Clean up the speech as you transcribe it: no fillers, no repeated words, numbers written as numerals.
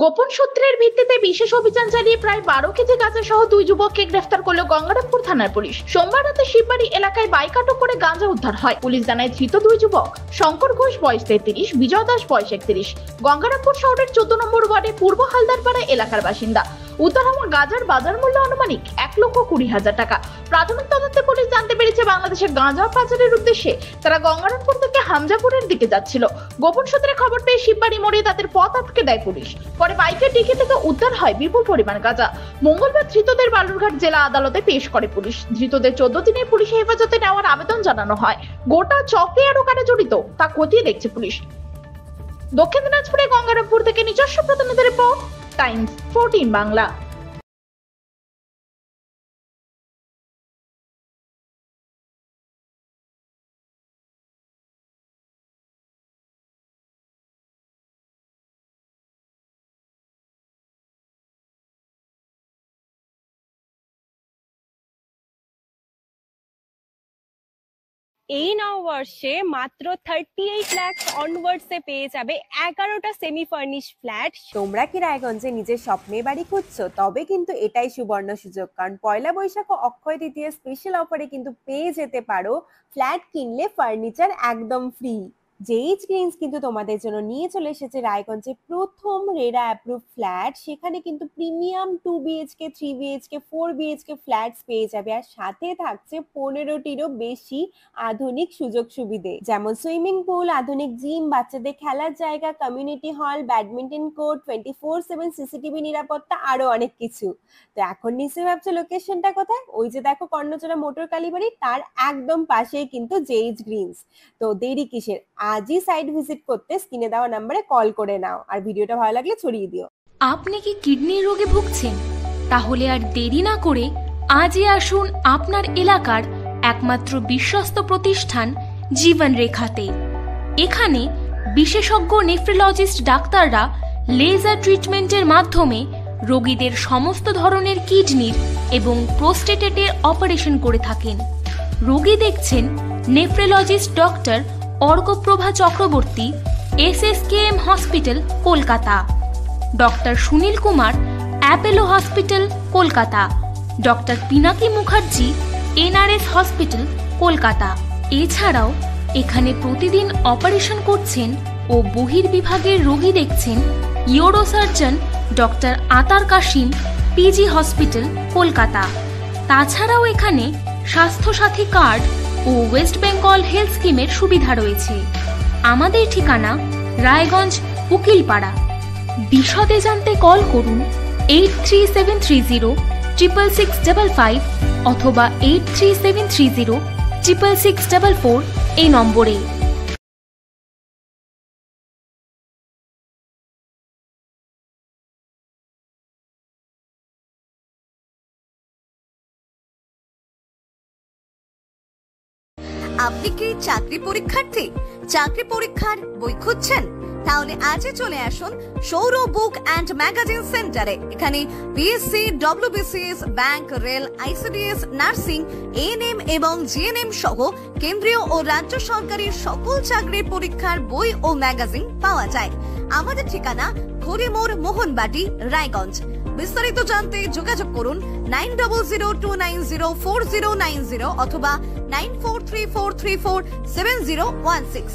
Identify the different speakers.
Speaker 1: গোপন সূত্রের ভিত্তিতে বিশেষ অভিযান চালিয়ে প্রায় 12 কেজি গাঁজা সহ 2 যুবককে গ্রেফতার করল গঙ্গারামপুর থানার পুলিশ। সোমবার রাতে শিববাড়ি এলাকায় বাইক আটক করে গাঁজা উদ্ধার হয়। পুলিশ জানায় ধৃত 2 যুবক শঙ্কর ঘোষ বয়স 33, বিজয় দাস বয়স 31, গঙ্গারামপুর শহরের 14 নম্বর ওয়ার্ডে পূর্ব হালদারপাড়া এলাকার বাসিন্দা। উদ্ধার হওয়া গাঁজার বাজার মূল্য আনুমানিক 1,20,000 টাকা। প্রাথমিক তদন্তে পুলিশ জানতে পেরেছে বাংলাদেশের গাঁজা পাচারের উদ্দেশ্যে তারা গঙ্গারামপুর থেকে হামজাপুরের দিকে যাচ্ছিল। গোপন সূত্রে খবর পেয়ে শিববাড়ি মোড়ে তাদের পথ আটকে দেয় পুলিশ। পরে বাইকের ডিকি থেকে উদ্ধার হয় বিপুল পরিমাণ গাঁজা। মঙ্গলবার ধৃতদের বালুরঘাট জেলা আদালতে পেশ করে পুলিশ। ধৃতদের 14 দিনের পুলিশ হেফাজতে নেওয়ার আবেদন জানানো হয়। গোটা চক্রে আরো কারা জড়িত তা খতিয়ে দেখছে পুলিশ। দক্ষিণ দিনাজপুরে গঙ্গারামপুর থেকে নিজস্ব প্রতিনিধি রিপোর্ট, টাইমস 14 বাংলা।
Speaker 2: এই নববর্ষে মাত্র 38 লাখ অনওয়ার্ডসে পেয়ে যাবে 11টা সেমি ফার্নিশ ফ্ল্যাট। তোমরা কি রায়গঞ্জে নিজের স্বপ্নের বাড়ি খুঁজছো? তবে কিন্তু এটাই সুবর্ণ সুযোগ, কারণ পয়লা বৈশাখ ও অক্ষয় তৃতীয়া স্পেশাল অফারে কিন্তু পেয়ে যেতে পারো ফ্ল্যাট কিনলে ফার্নিচার একদম ফ্রি। জেইচ গ্রিনস কিন্তু তোমাদের জন্য নিয়ে চলে এসেছে রায়গঞ্জে প্রথম রেরা অ্যাপ্রুভ ফ্ল্যাট। সেখানে কিন্তু premium 2 BHK, 3 BHK, 4 BHK flats পেয়ে যাবে, আর সাথে থাকছে 15টিরও বেশি আধুনিক সুযোগ সুবিধে, যেমন সুইমিং পুল, আধুনিক জিম, বাচ্চাদের খেলার জায়গা, community hall, badminton court, 24/7 CCTV নিরাপত্তা, আরো অনেক কিছু। তো এখন নিশ্চয়ই ভাবছো লোকেশনটা কোথায়? ওই যে দেখো কর্ণচড়া মোটর কালীবাড়ি, তার একদম পাশেই কিন্তু জেইচ গ্রিনস। তো দেরি কিসের? আজই সাইট ভিজিট করতে স্ক্রিনে দেওয়া নম্বরে কল করে নাও, আর ভিডিওটা ভালো লাগলে ছড়িয়ে দিও।
Speaker 3: আপনি কি কিডনির রোগে ভুগছেন? তাহলে আর দেরি না করে আজই আসুন আপনার এলাকার একমাত্র বিশ্বস্ত প্রতিষ্ঠান জীবন রেখাতে। এখানে বিশেষজ্ঞ নেফ্রোলজিস্ট ডাক্তাররা লেজার ট্রিটমেন্টের মাধ্যমে রোগীদের সমস্ত ধরনের কিডনির এবং প্রোস্টেটেটের অপারেশন করে থাকেন। রোগী দেখছেন nephrologist doctor Arkaprabha Chakraborty, SSKM hospital, Kolkata; doctor Sunil Kumar, Apollo hospital, Kolkata; doctor Pinaki Mukherjee, NRS hospital, Kolkata. এছাড়াও এখানে প্রতিদিন অপারেশন করছেন ও বহির্বিভাগের রোগী দেখছেন ইউরোসার্জন ডক্টর আতার কাশিম, PG হসপিটাল, কলকাতা। তাছাড়াও এখানে স্বাস্থ্যসাথী কার্ড ও ওয়েস্ট বেঙ্গল হেলথ স্কিমের সুবিধা রয়েছে। আমাদের ঠিকানা রায়গঞ্জ, উকিলপাড়া। বিশদে জানতে কল করুন 8373066655 অথবা 8373066644 এই নম্বরে।
Speaker 4: আপনি কি চাকরি পরীক্ষার্থী? চাকরি পরীক্ষার বই খুঁজছেন? তাহলে আজই চলে আসুন সৌরভ বুক অ্যান্ড ম্যাগাজিন সেন্টারে। এখানে BSc, WBCS, bank, rail, ICDS, nursing, ANM এবং GNM সহ কেন্দ্রীয় ও রাজ্য সরকারি সকল চাকরির পরীক্ষার বই ও ম্যাগাজিন পাওয়া যায়। আমাদের ঠিকানা খড়িমোড়, মোহনবাটি, রায়গঞ্জ। বিস্তারিত জানতে যোগাযোগ করুন 9002904090 অথবা 9434347016।